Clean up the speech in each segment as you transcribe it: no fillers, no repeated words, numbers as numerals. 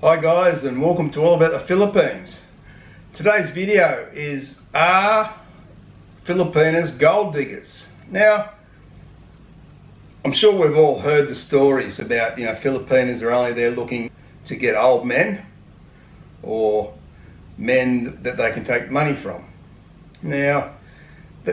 Hi guys, and welcome to All About the Philippines. Today's video is Are Filipinas Gold Diggers? Now, I'm sure we've all heard the stories about, Filipinas are only there looking to get old men or men that they can take money from. Now,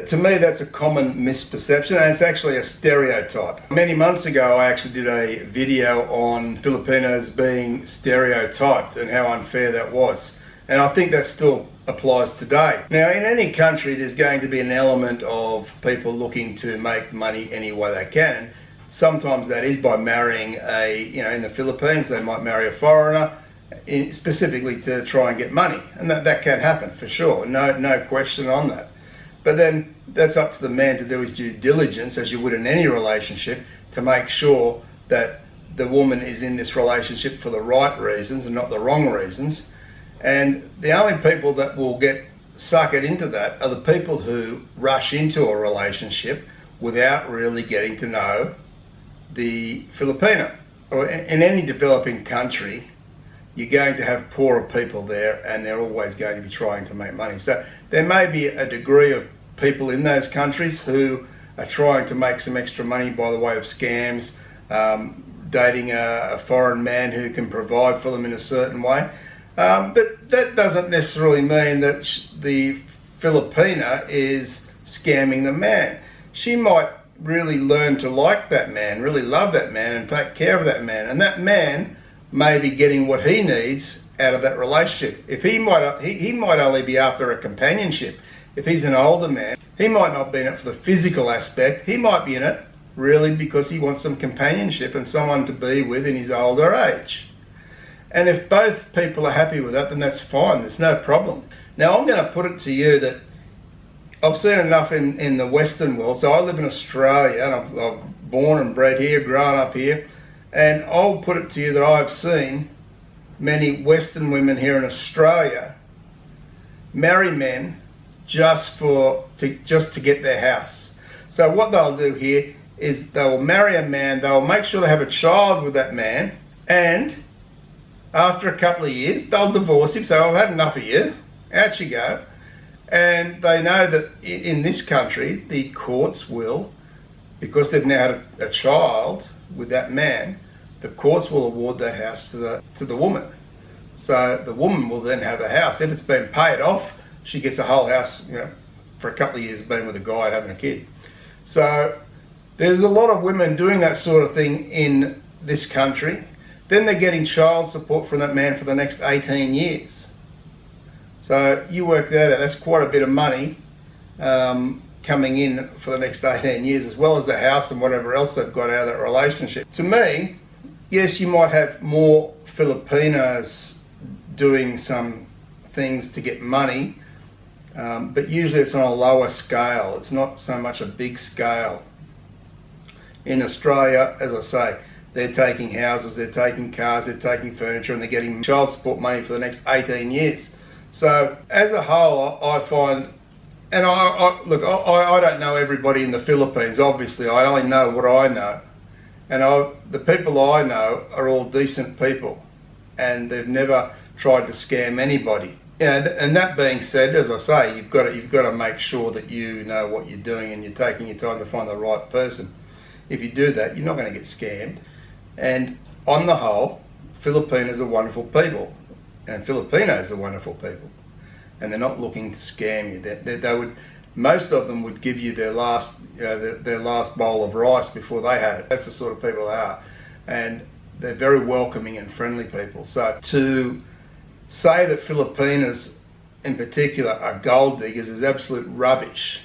to me that's a common misperception, and it's actually a stereotype. Many months ago I actually did a video on Filipinos being stereotyped and how unfair that was, and I think that still applies today. Now, in any country there's going to be an element of people looking to make money any way they can. Sometimes that is by marrying in the Philippines they might marry a foreigner specifically to try and get money, and that can happen for sure, no question on that. But then that's up to the man to do his due diligence, as you would in any relationship, to make sure that the woman is in this relationship for the right reasons and not the wrong reasons. And the only people that will get suckered into that are the people who rush into a relationship without really getting to know the Filipina. Or in any developing country, you're going to have poorer people there, and they're always going to be trying to make money. So there may be a degree of people in those countries who are trying to make some extra money by the way of scams, dating a foreign man who can provide for them in a certain way. But that doesn't necessarily mean that the Filipina is scamming the man. She might really learn to like that man, really love that man, and take care of that man. And that man may be getting what he needs out of that relationship. If he might only be after a companionship. If he's an older man, he might not be in it for the physical aspect. He might be in it really because he wants some companionship and someone to be with in his older age. And if both people are happy with that, then that's fine. There's no problem. Now, I'm going to put it to you that I've seen enough in the Western world. So I live in Australia, and I've born and bred here, grown up here. And I'll put it to you that I've seen many Western women here in Australia marry men just to get their house. So what they'll do here is they'll marry a man, they'll make sure they have a child with that man, and after a couple of years they'll divorce him. So I've had enough of you, out you go. And they know that in this country the courts will, because they've now had a child with that man, the courts will award that house to the woman. So the woman will then have a house. If it's been paid off, she gets a whole house, for a couple of years being with a guy and having a kid. So there's a lot of women doing that sort of thing in this country. Then they're getting child support from that man for the next 18 years. So you work that out, that's quite a bit of money coming in for the next 18 years, as well as the house and whatever else they've got out of that relationship. To me, yes, you might have more Filipinos doing some things to get money, but usually it's on a lower scale. It's not so much a big scale. In Australia, as I say, they're taking houses, they're taking cars, they're taking furniture, and they're getting child support money for the next 18 years. So as a whole, I find, and I don't know everybody in the Philippines, obviously. I only know what I know. And the people I know are all decent people, and they've never tried to scam anybody. And that being said, as I say, you've got to make sure that you know what you're doing and you're taking your time to find the right person. If you do that, you're not going to get scammed. And on the whole, Filipinos are wonderful people, and Filipinos are wonderful people, and they're not looking to scam you. They would. Most of them would give you their last bowl of rice before they had it. That's the sort of people they are. And they're very welcoming and friendly people. So to say that Filipinas in particular are gold diggers is absolute rubbish.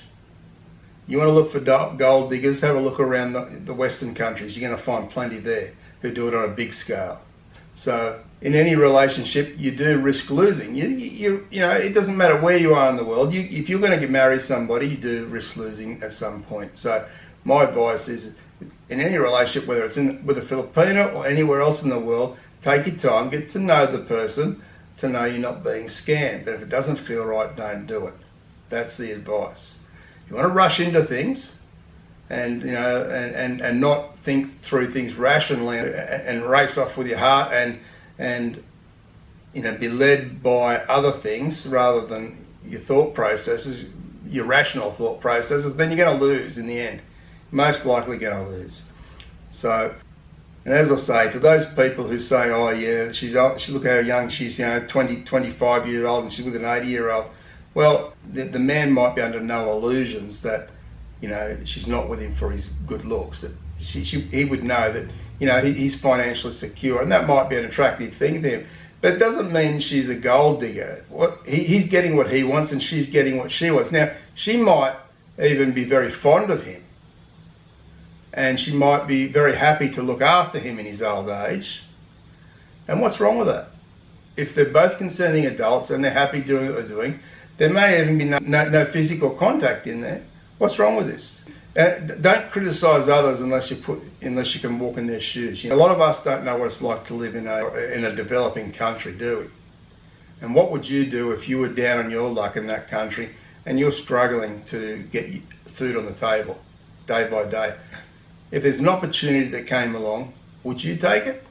You want to look for gold diggers, have a look around the Western countries. You're going to find plenty there who do it on a big scale. So in any relationship, you do risk losing. It doesn't matter where you are in the world. If you're going to marry somebody, you do risk losing at some point. So my advice is, in any relationship, whether it's with a Filipino or anywhere else in the world, take your time, get to know the person, to know you're not being scammed. And if it doesn't feel right, don't do it. That's the advice. You want to rush into things, and not think through things rationally and race off with your heart and be led by other things rather than your thought processes, your rational thought processes, then you're going to lose in the end. Most likely going to lose. So, and as I say, to those people who say, oh yeah, look how young she's, 20, 25 years old and she's with an 80-year-old. Well, the man might be under no illusions that, she's not with him for his good looks. That he would know that, he's financially secure, and that might be an attractive thing to him. But it doesn't mean she's a gold digger. He's getting what he wants and she's getting what she wants. Now, she might even be very fond of him. And she might be very happy to look after him in his old age. And what's wrong with that? If they're both consenting adults and they're happy doing what they're doing, there may even be no physical contact in there. What's wrong with this? Don't criticise others unless you can walk in their shoes. A lot of us don't know what it's like to live in a developing country, do we? And what would you do if you were down on your luck in that country and you're struggling to get food on the table day by day? If there's an opportunity that came along, would you take it?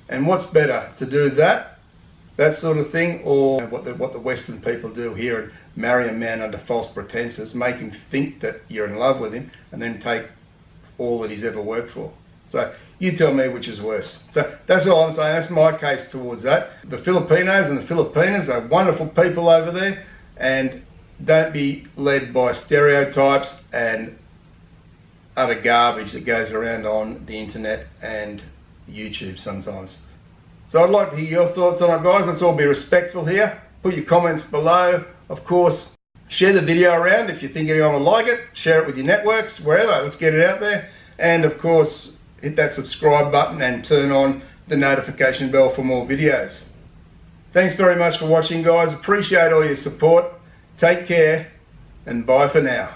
And what's better, to do that sort of thing, or what the Western people do here and marry a man under false pretenses, make him think that you're in love with him, and then take all that he's ever worked for? So you tell me which is worse. So that's all I'm saying. That's my case towards that. The Filipinos and the Filipinas are wonderful people over there, and don't be led by stereotypes and utter garbage that goes around on the internet and YouTube sometimes. So I'd like to hear your thoughts on it, guys. Let's all be respectful here. Put your comments below. Of course, share the video around if you think anyone would like it. Share it with your networks, wherever. Let's get it out there. And of course, hit that subscribe button and turn on the notification bell for more videos. Thanks very much for watching, guys. Appreciate all your support. Take care and bye for now.